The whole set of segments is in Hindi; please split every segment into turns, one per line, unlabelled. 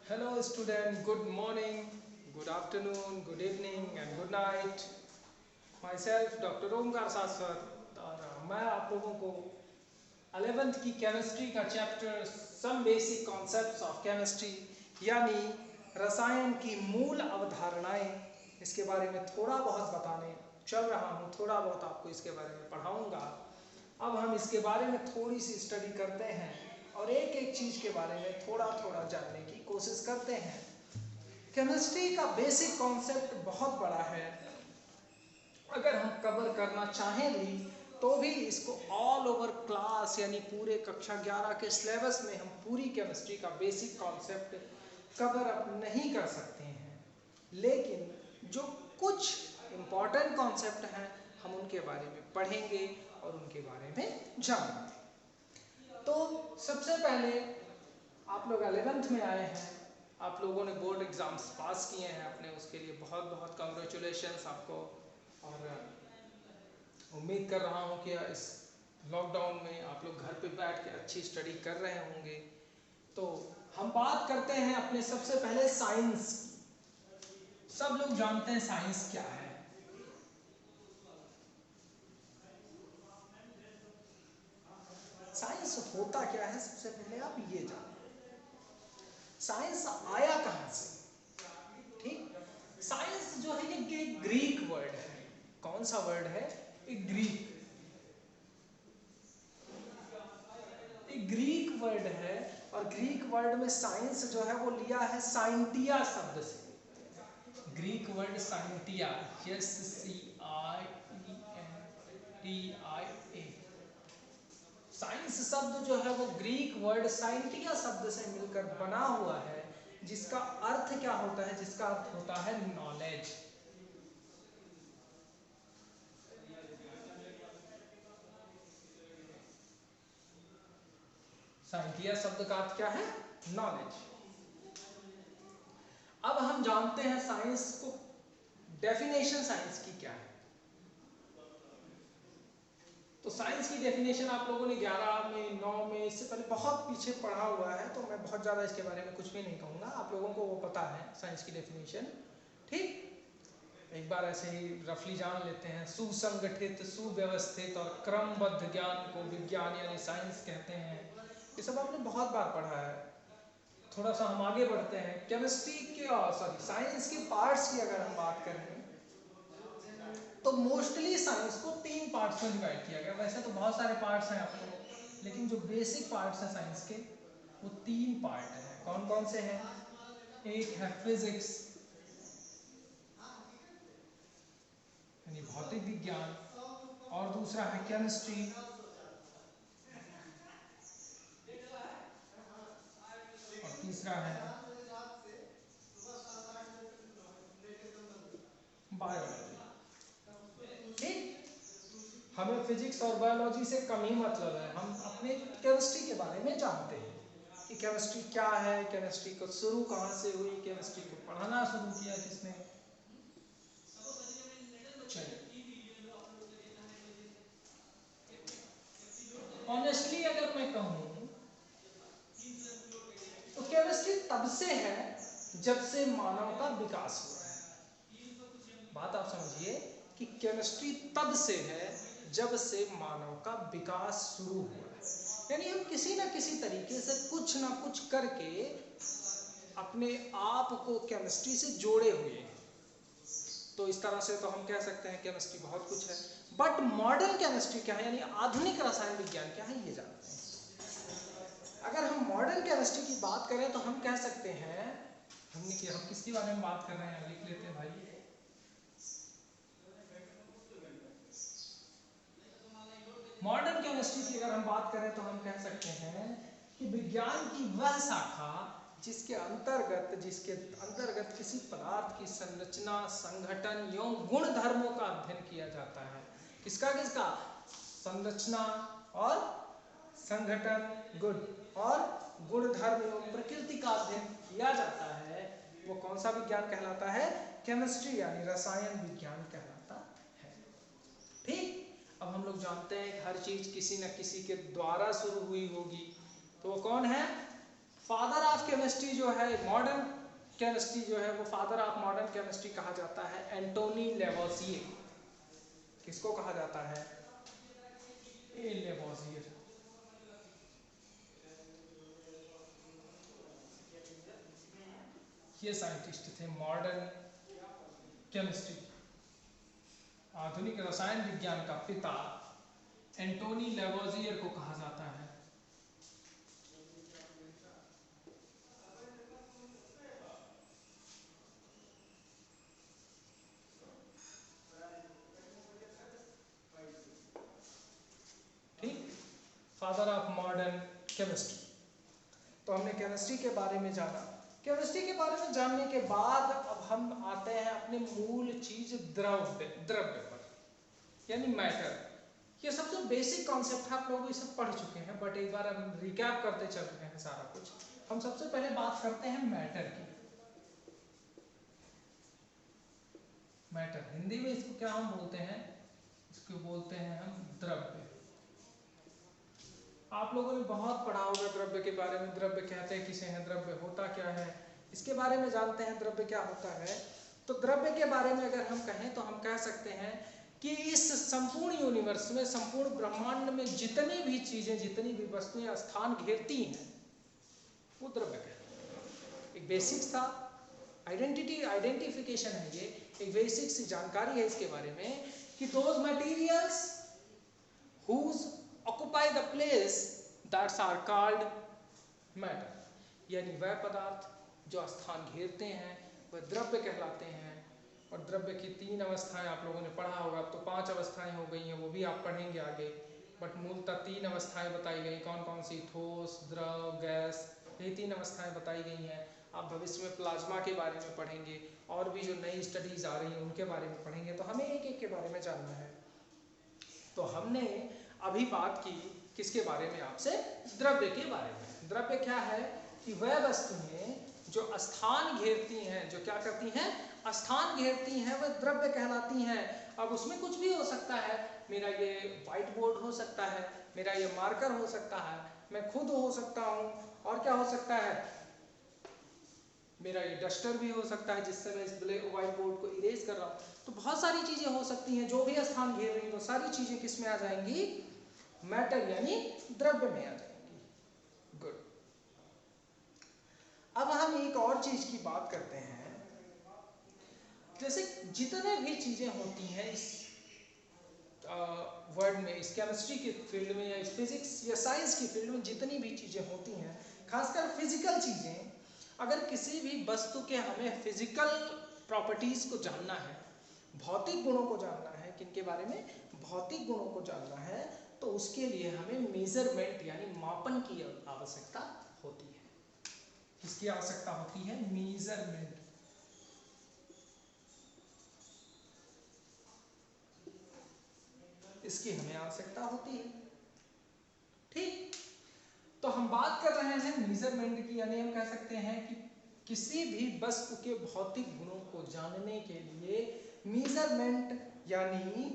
Hello student, good morning, good afternoon, good evening and good night. Myself Dr. Omkar Saswat और मैं आप लोगों को 11th की केमिस्ट्री का chapter some basic concepts of chemistry यानी रसायन की मूल अवधारणाएं इसके बारे में थोड़ा बहुत बताने चल रहा हूँ। थोड़ा बहुत आपको इसके बारे में पढ़ाऊँगा। अब हम इसके बारे में थोड़ी सी स्टडी करते हैं और एक एक चीज़ के बारे में थोड़ा थोड़ा जानने की कोशिश करते हैं। केमिस्ट्री का बेसिक कॉन्सेप्ट बहुत बड़ा है। अगर हम कवर करना चाहें भी तो भी इसको ऑल ओवर क्लास यानी पूरे कक्षा 11 के सिलेबस में हम पूरी केमिस्ट्री का बेसिक कॉन्सेप्ट कवर अप नहीं कर सकते हैं, लेकिन जो कुछ इम्पॉर्टेंट कॉन्सेप्ट हैं हम उनके बारे में पढ़ेंगे और उनके बारे में जानेंगे। तो सबसे पहले आप लोग 11th में आए हैं, आप लोगों ने बोर्ड एग्ज़ाम्स पास किए हैं अपने, उसके लिए बहुत बहुत कॉन्ग्रेचुलेशंस आपको। और उम्मीद कर रहा हूँ कि इस लॉकडाउन में आप लोग घर पे बैठ के अच्छी स्टडी कर रहे होंगे। तो हम बात करते हैं अपने सबसे पहले साइंस की। सब लोग जानते हैं साइंस क्या है। साइंस होता क्या है, सबसे पहले आप ये जानो। साइंस आया कहाँ से? ठीक, साइंस जो है ये ग्रीक वर्ड है। कौन सा वर्ड है? एक ग्रीक वर्ड है। और ग्रीक वर्ड में साइंस जो है वो लिया है साइंटिया शब्द से। Greek word scientia, SCIENTIA। Science शब्द जो है वो ग्रीक वर्ड साइंटिया शब्द से मिलकर बना हुआ है, जिसका अर्थ क्या होता है? जिसका अर्थ होता है नॉलेज। साइंटिया शब्द का अर्थ क्या है? नॉलेज। अब हम जानते हैं साइंस को, डेफिनेशन साइंस की क्या है। तो साइंस की डेफिनेशन आप लोगों ने 11 में, 9 में, इससे पहले बहुत पीछे पढ़ा हुआ है, तो मैं बहुत ज़्यादा इसके बारे में कुछ भी नहीं कहूँगा। आप लोगों को वो पता है साइंस की डेफिनेशन। ठीक, एक बार ऐसे ही रफली जान लेते हैं। सुसंगठित, सुव्यवस्थित और क्रमबद्ध ज्ञान को विज्ञान यानी साइंस कहते हैं। ये सब आपने बहुत बार पढ़ा है। थोड़ा सा हम आगे बढ़ते हैं। केमिस्ट्री के साइंस के पार्ट्स की अगर हम बात करें तो मोस्टली साइंस को 3 पार्ट्स में डिवाइड किया गया। वैसे तो बहुत सारे पार्ट्स हैं आपको, लेकिन जो बेसिक पार्ट्स हैं साइंस के वो 3 पार्ट हैं। कौन कौन से हैं? एक है फिजिक्स यानी भौतिक विज्ञान, और दूसरा है केमिस्ट्री, और तीसरा है बायोलॉजी। ठीक, हमें फिजिक्स और बायोलॉजी से कम ही मतलब है। हम अपने केमिस्ट्री के बारे में जानते हैं कि केमिस्ट्री क्या है, केमिस्ट्री को शुरू कहाँ से हुई, केमिस्ट्री को पढ़ाना शुरू किया किसने। चलिए, ऑनेस्टली अगर मैं कहूँ तो केमिस्ट्री तब से है जब से मानव का विकास हुआ है। बात आप समझिए कि केमिस्ट्री तब से है जब से मानव का विकास शुरू हुआ है। यानी हम किसी ना किसी तरीके से कुछ ना कुछ करके अपने आप को केमिस्ट्री से जोड़े हुए हैं। तो इस तरह से तो हम कह सकते हैं केमिस्ट्री बहुत कुछ है। बट मॉडर्न केमिस्ट्री क्या है, यानी आधुनिक रसायन विज्ञान क्या है, ये जानते हैं। अगर हम मॉडर्न केमिस्ट्री की बात करें तो हम कह सकते हैं, हम किसके बारे में बात कर रहे हैं लिख लेते हैं भाई। मॉडर्न केमिस्ट्री की अगर हम बात करें तो हम कह सकते हैं कि विज्ञान की वह शाखा जिसके अंतर्गत किसी पदार्थ की संरचना, संगठन एवं गुण धर्मों का अध्ययन किया जाता है। किसका? संरचना और संगठन, गुण धर्म एवं प्रकृति का अध्ययन किया जाता है। वो कौन सा विज्ञान कहलाता है? केमिस्ट्री यानी रसायन विज्ञान कहलाता है। ठीक, अब हम लोग जानते हैं कि हर चीज किसी न किसी के द्वारा शुरू हुई होगी, तो वो कौन है? फादर ऑफ केमिस्ट्री जो है, मॉडर्न केमिस्ट्री जो है, वो फादर ऑफ मॉडर्न केमिस्ट्री कहा जाता है एंटोनी लेवोसियर। किसको कहा जाता है? ए लेवोसियर। ये साइंटिस्ट थे मॉडर्न केमिस्ट्री, आधुनिक रसायन विज्ञान का पिता एंटोनी लेवोसियर को कहा जाता है। ठीक, फादर ऑफ मॉडर्न केमिस्ट्री। तो हमने केमिस्ट्री के बारे में जाना। केमिस्ट्री के बारे में जानने के बाद अब हम आते हैं अपने मूल चीज द्रव्य पर, यानी मैटर। ये सबसे बेसिक कॉन्सेप्ट है, आप लोग ये सब पढ़ चुके हैं, बट एक बार हम रिकैप करते चल रहे हैं सारा कुछ। हम सबसे पहले बात करते हैं मैटर की। मैटर हिंदी में इसको क्या हम बोलते हैं? इसको बोलते हैं हम द्रव्य। आप लोगों ने बहुत पढ़ा होगा द्रव्य के बारे में। द्रव्य कहते हैं किसे हैं, द्रव्य होता क्या है, इसके बारे में जानते हैं द्रव्य क्या होता है। तो द्रव्य के बारे में अगर हम कहें तो हम कह सकते हैं कि इस संपूर्ण यूनिवर्स में, संपूर्ण ब्रह्मांड में जितनी भी चीजें, जितनी भी वस्तुएं स्थान घेरती हैं, वो द्रव्य कहते हैं। एक बेसिक्स था, आइडेंटिफिकेशन है ये, एक बेसिक सी जानकारी है इसके बारे में कि those materials whose occupy the place that are called matter, यानी वह पदार्थ जो स्थान घेरते हैं वह द्रव्य कहलाते हैं। और द्रव्य की 3 अवस्थाएं आप लोगों ने पढ़ा होगा। अब तो 5 अवस्थाएं हो गई हैं, वो भी आप पढ़ेंगे आगे, बट मूलतः 3 अवस्थाएं बताई गई। कौन कौन सी? ठोस, द्रव, गैस, ये 3 अवस्थाएं बताई गई हैं। आप भविष्य में प्लाज्मा के बारे में पढ़ेंगे, और भी जो नई स्टडीज आ रही हैं उनके बारे में पढ़ेंगे, तो हमें एक एक के बारे में जानना है। तो हमने अभी बात की किसके बारे में? आपसे द्रव्य के बारे में। द्रव्य क्या है कि वह वस्तुएं जो स्थान घेरती हैं, जो क्या करती हैं? स्थान घेरती हैं, वह द्रव्य कहलाती हैं। अब उसमें कुछ भी हो सकता है, मेरा ये व्हाइट बोर्ड हो सकता है, मेरा ये मार्कर हो सकता है, मैं खुद हो सकता हूँ, और क्या हो सकता है? मेरा ये डस्टर भी हो सकता है जिससे मैं इस व्हाइट बोर्ड को इरेज कर रहा हूँ। तो बहुत सारी चीजें हो सकती हैं जो भी स्थान घेर रही हैं, तो सारी चीजें किस में आ जाएंगी? मैटर यानी द्रव्य में आ जाएंगी। गुड। अब हम एक और चीज की बात करते हैं, जैसे जितने भी चीजें होती हैं इस वर्ल्ड में, इस केमिस्ट्री के फील्ड में या इस फिजिक्स या साइंस की फील्ड में जितनी भी चीजें होती हैं, खासकर फिजिकल चीजें, अगर किसी भी वस्तु के हमें फिजिकल प्रॉपर्टीज को जानना है, भौतिक गुणों को जानना है, किनके बारे में? भौतिक गुणों को जानना है, तो उसके लिए हमें मेजरमेंट यानी मापन की आवश्यकता होती है। किसकी आवश्यकता होती है? मेजरमेंट। इसकी हमें आवश्यकता होती है। ठीक, तो हम बात कर रहे हैं मेजरमेंट की, यानी हम कह सकते हैं कि किसी भी वस्तु के भौतिक गुणों को जानने के लिए मेजरमेंट यानी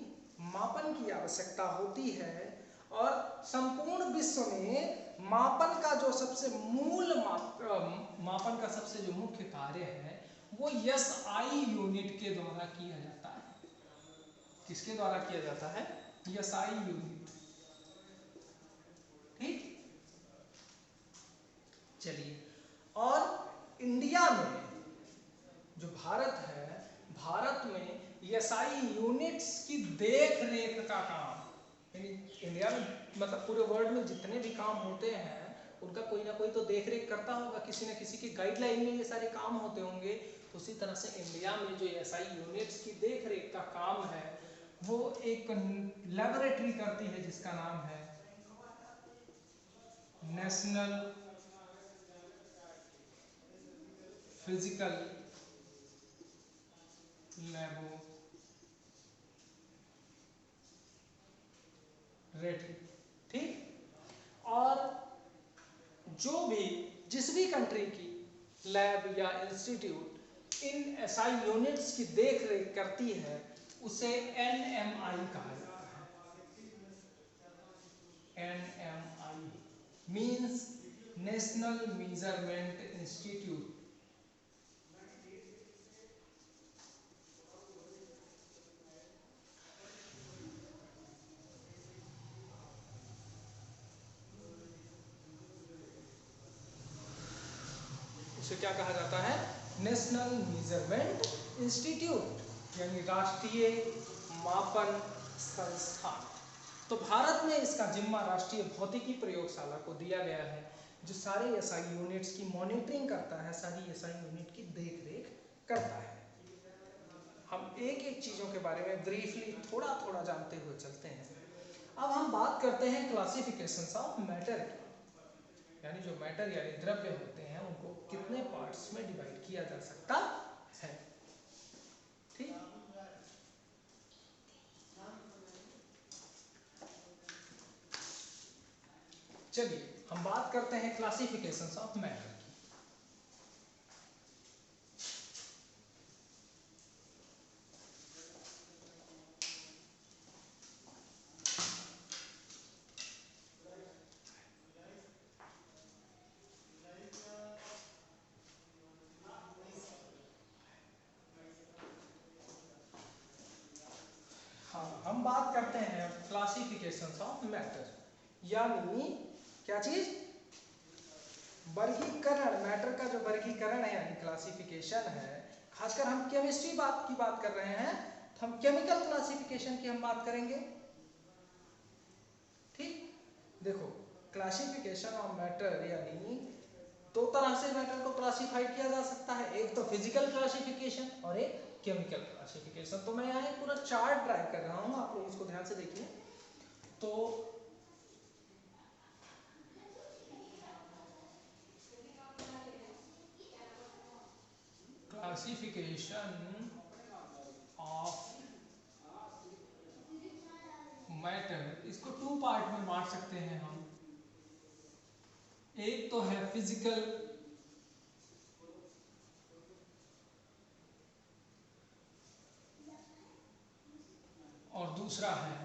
मापन की आवश्यकता होती है। और संपूर्ण विश्व में मापन का जो सबसे मूल मापन का सबसे जो मुख्य कार्य है वो SI यूनिट के द्वारा किया जाता है। किसके द्वारा किया जाता है? SI unit. ठीक, चलिए। और इंडिया में जो भारत है, भारत में SI यूनिट्स की देख रेख का काम, यानी इंडिया में मतलब पूरे वर्ल्ड में जितने भी काम होते हैं उनका कोई ना कोई तो देख रेख करता होगा, किसी न किसी की गाइडलाइन में ये सारे काम होते होंगे। तो उसी तरह से इंडिया में जो SI यूनिट्स की देख रेख का काम है वो एक लेबोरेटरी करती है जिसका नाम है नेशनल फिजिकल लेबोरेटरी। ठीक, और जो भी जिस भी कंट्री की लैब या इंस्टीट्यूट इन SI यूनिट्स की देख रेख करती है उसे NMI कहा जाता है। NMI means national measurement institute. उसे क्या कहा जाता है? नेशनल मेजरमेंट इंस्टीट्यूट, यानी राष्ट्रीय मापन संस्थान। तो भारत में इसका जिम्मा राष्ट्रीय भौतिकी प्रयोगशाला को दिया गया है, जो सारे एसआई यूनिट्स की मॉनिटरिंग करता है, सारी एसआई यूनिट की देखरेख करता है। हम एक एक चीजों के बारे में ब्रीफली थोड़ा थोड़ा जानते हुए चलते हैं। अब हम बात करते हैं क्लासिफिकेशंस ऑफ मैटर की, यानी जो मैटर यानी द्रव्य होते हैं उनको कितने पार्ट्स में डिवाइड किया जा सकता है। ठीक, चलिए हम बात करते हैं क्लासिफिकेशंस ऑफ मैटर की। हाँ, हम बात करते हैं क्लासिफिकेशंस ऑफ मैटर, यानी क्या चीज? वर्गीकरण। मैटर का जो वर्गीकरण है यानी क्लासिफिकेशन है, खासकर हम केमिस्ट्री की बात कर रहे हैं तो हम केमिकल क्लासिफिकेशन की हम बात करेंगे। ठीक, देखो क्लासिफिकेशन ऑफ मैटर यानी दो तरह से मैटर को क्लासिफाइड किया जा सकता है, एक तो फिजिकल क्लासिफिकेशन और एक केमिकल क्लासिफिकेशन। तो मैं यहाँ एक पूरा चार्ट ड्राइव कर रहा हूँ, आप लोग इसको ध्यान से देखिए। तो क्लासिफिकेशन ऑफ मैटर, इसको टू पार्ट में बांट सकते हैं हम। एक तो है फिजिकल और दूसरा है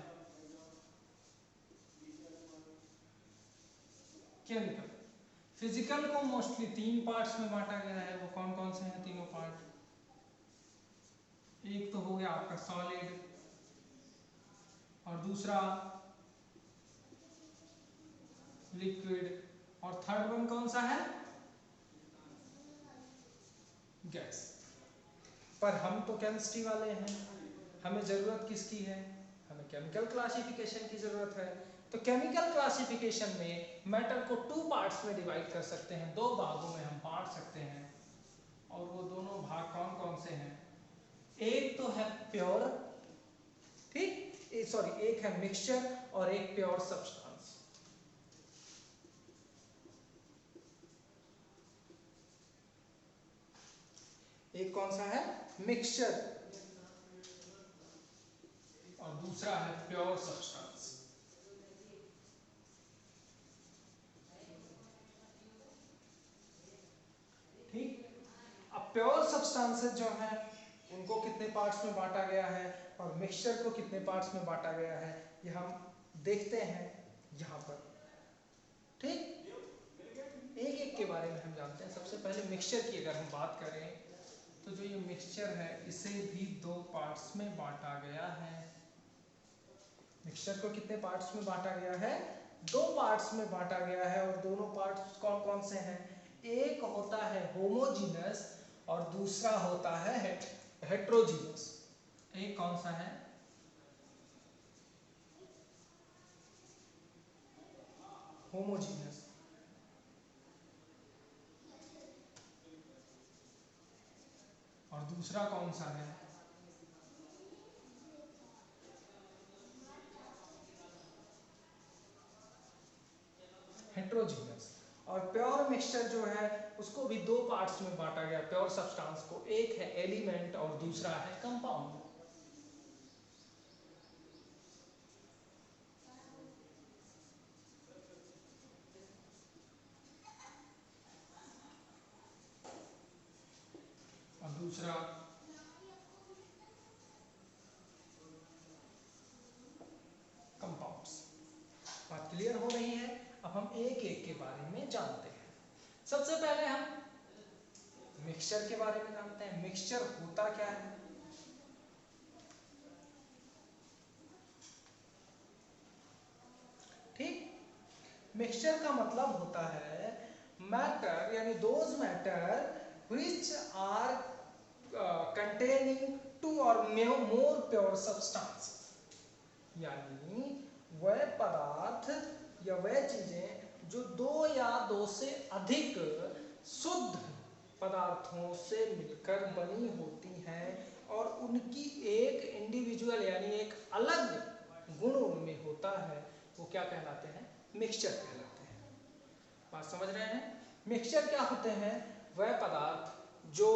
केमिकल। फिजिकल को मोस्टली तीन पार्ट्स में बांटा गया है, वो कौन कौन से हैं तीनों पार्ट? एक तो हो गया आपका सॉलिड, और दूसरा लिक्विड, और थर्ड वन कौन सा है? गैस। पर हम तो केमिस्ट्री वाले हैं, हमें जरूरत किसकी है? हमें केमिकल क्लासिफिकेशन की जरूरत है। तो केमिकल क्लासिफिकेशन में मैटर को टू पार्ट्स में डिवाइड कर सकते हैं, दो भागों में हम बांट सकते हैं। और वो दोनों भाग कौन कौन से हैं? एक तो है प्योर, ठीक, सॉरी, एक है मिक्सचर और एक प्योर सब्सटेंस। एक कौन सा है? मिक्सचर, और दूसरा है प्योर सब्सटेंस। ठीक, अब प्योर सब्सटेंसेस जो हैं उनको कितने पार्ट्स में बांटा गया है और मिक्सचर को कितने पार्ट्स में बांटा गया है, ये हम देखते हैं यहाँ पर। ठीक, एक एक के बारे में हम जानते हैं। सबसे पहले मिक्सचर की अगर हम बात करें तो जो ये मिक्सचर है इसे भी दो पार्ट्स में बांटा गया है। मिक्सचर को कितने पार्ट्स में बांटा गया है? दो पार्ट्स में बांटा गया है, और दोनों पार्ट्स कौन कौन से हैं? एक होता है होमोजीनस और दूसरा होता है हेट्रोजीनस। एक कौन सा है? होमोजीनस, और दूसरा कौन सा है? हेट्रोजीनस। और प्योर मिक्सचर जो है उसको भी दो पार्ट्स में बांटा गया, प्योर सब्सटेंस को। एक है एलिमेंट और दूसरा है कंपाउंड। और दूसरा कंपाउंड्स। बात क्लियर हो रही है? अब हम एक एक के बारे में जानते हैं। मिक्सचर के बारे में जानते हैं। मिक्सचर होता क्या है? ठीक, मिक्सचर का मतलब होता है मैटर, यानी those matter which are containing two or more pure substance, यानी वह पदार्थ या वह चीजें जो दो या दो से अधिक शुद्ध पदार्थों से मिलकर बनी होती हैं और उनकी एक इंडिविजुअल यानी एक अलग गुण उनमें होता है, वो क्या कहलाते हैं? मिक्सचर कहलाते हैं। बात समझ रहे हैं? मिक्सचर क्या होते हैं? वह पदार्थ जो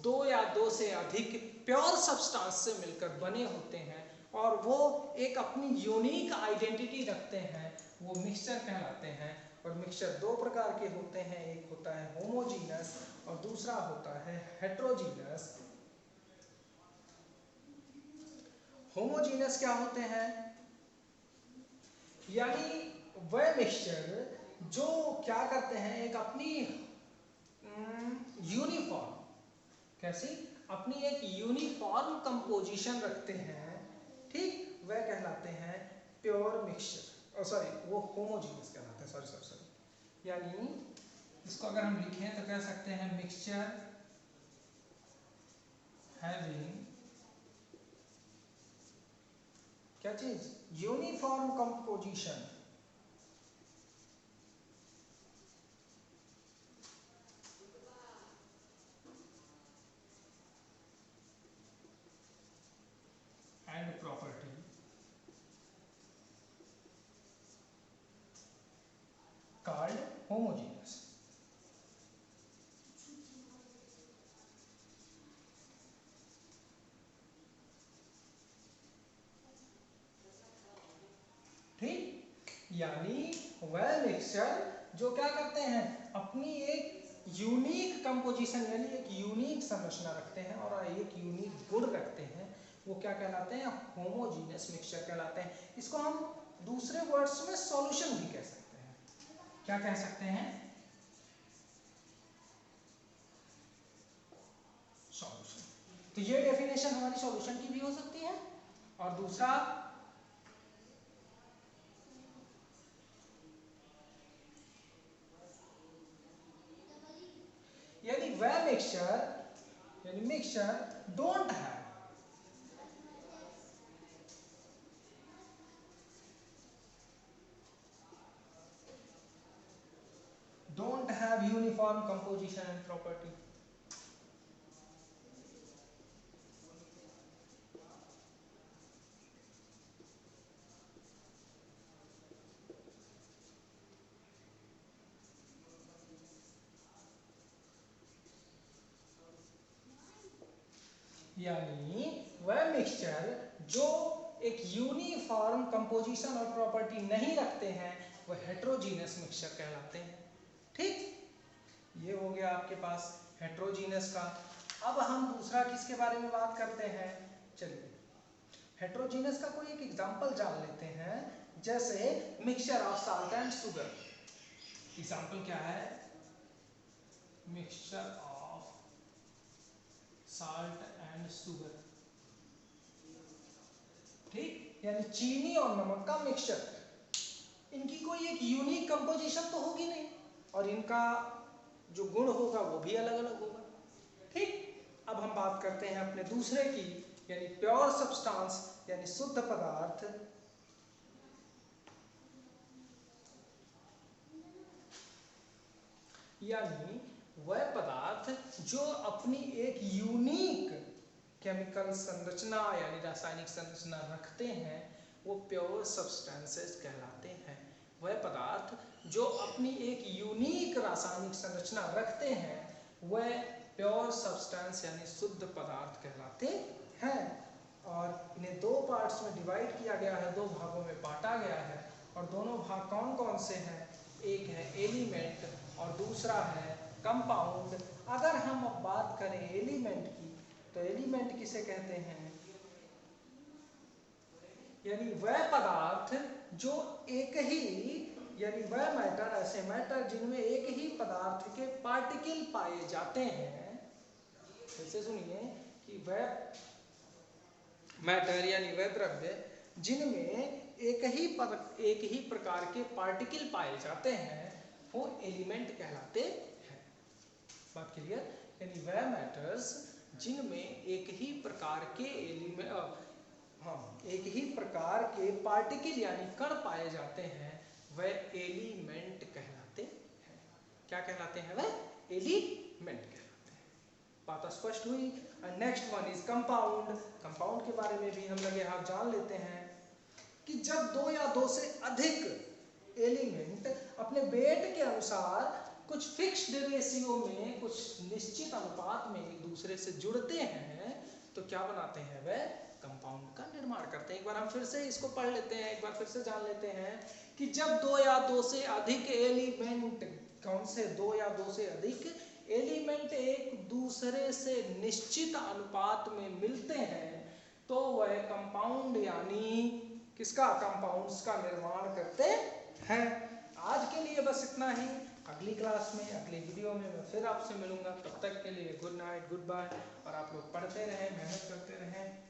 दो या दो से अधिक प्योर सब्सटेंस से मिलकर बने होते हैं और वो एक अपनी यूनिक आइडेंटिटी रखते हैं, वो मिक्सचर कहलाते हैं। और मिक्सचर दो प्रकार के होते हैं, एक होता है होमोजीनस और दूसरा होता है हेट्रोजीनस। होमोजीनस क्या होते हैं? यानी वह मिक्सचर जो क्या करते हैं, एक अपनी यूनिफॉर्म, कैसी? अपनी एक यूनिफॉर्म कंपोजिशन रखते हैं, ठीक, वह कहलाते हैं प्योर मिक्सचर, सॉरी वो होमोजीनियस कहलाते हैं, सॉरी। यानी इसको अगर हम लिखें तो कह सकते हैं मिक्सचर हैविंग क्या चीज? Uniform composition and property called homogeneous। ठीक, यानी वह मिक्सचर जो क्या करते हैं, अपनी एक यूनिक कंपोजिशन यानी एक यूनिक संरचना रखते हैं और एक यूनिक गुण रखते हैं, वो क्या कहलाते हैं? होमोजीनियस मिक्सचर कहलाते हैं। इसको हम दूसरे वर्ड्स में सॉल्यूशन भी कह सकते हैं। क्या कह सकते हैं? सॉल्यूशन। तो ये डेफिनेशन हमारी सॉल्यूशन की भी हो सकती है। और दूसरा, यदि वह मिक्सचर यानी mixture don't have uniform composition and property. यानी वह मिक्सचर जो एक यूनिफॉर्म कंपोजिशन और प्रॉपर्टी नहीं रखते हैं, वह हेट्रोजीनियस मिक्सचर कहलाते हैं। ठीक, ये हो गया आपके पास हेट्रोजीनियस का। अब हम दूसरा किसके बारे में बात करते हैं? चलिए हेट्रोजीनियस का कोई एक एग्जांपल जान लेते हैं, जैसे mixture of salt and sugar. Example क्या है? Mixture of salt and sugar, ठीक, यानी चीनी और नमक का मिक्सचर। इनकी कोई एक यूनिक कंपोजिशन तो होगी नहीं और इनका जो गुण होगा वो भी अलग अलग होगा। ठीक, अब हम बात करते हैं अपने दूसरे की, यानी प्योर सब्सटेंस यानी शुद्ध पदार्थ। यानी वह पदार्थ जो अपनी एक यूनिक केमिकल संरचना यानी रासायनिक संरचना रखते हैं, वो प्योर सब्सटेंसेस कहलाते हैं। वह पदार्थ जो अपनी एक यूनिक रासायनिक संरचना रखते हैं, वह प्योर सब्सटेंस यानी शुद्ध पदार्थ कहलाते हैं। और इन्हें दो पार्ट्स में डिवाइड किया गया है, दो भागों में बांटा गया है। और दोनों भाग कौन कौन से हैं? एक है एलिमेंट और दूसरा है कंपाउंड। अगर हम अब बात करें एलिमेंट की, तो एलिमेंट किसे कहते हैं? यानी वह पदार्थ जो एक ही, यानी वह मैटर, ऐसे मैटर जिनमें एक ही पदार्थ के पार्टिकल पाए जाते हैं, फिर से सुनिए कि वह मैटर यानी वह द्रव्य जिनमें एक ही प्रकार के पार्टिकल पाए जाते हैं वो एलिमेंट कहलाते हैं। बात क्लियर? यानी वह मैटर्स जिनमें एक ही प्रकार के एक ही प्रकार के पार्टिकल यानी कण पाए जाते हैं वह एलिमेंट कहलाते हैं। क्या कहलाते हैं? वह एलिमेंट कहलाते हैं। बात स्पष्ट हुई। Next one is compound. Compound के बारे में भी हम लगे हाथ जान लेते हैं कि जब दो या दो से अधिक एलिमेंट अपने वेट के अनुसार कुछ फिक्स्ड रेशियो में, कुछ निश्चित अनुपात में एक दूसरे से जुड़ते हैं तो क्या बनाते हैं? वह कंपाउंड का निर्माण करते हैं। एक बार हम फिर से इसको पढ़ लेते हैं, एक बार फिर से जान लेते हैं कि जब दो या दो से अधिक एलिमेंट, कौन से दो या दो से अधिक एलिमेंट एक दूसरे से निश्चित अनुपात में मिलते हैं तो वह कंपाउंड यानी किसका? कंपाउंड्स का निर्माण करते हैं। आज के लिए बस इतना ही। अगली क्लास में, अगली वीडियो में मैं फिर आपसे मिलूंगा। तब तक के लिए गुड नाइट, गुड बाय। और आप लोग पढ़ते रहें, मेहनत करते रहें।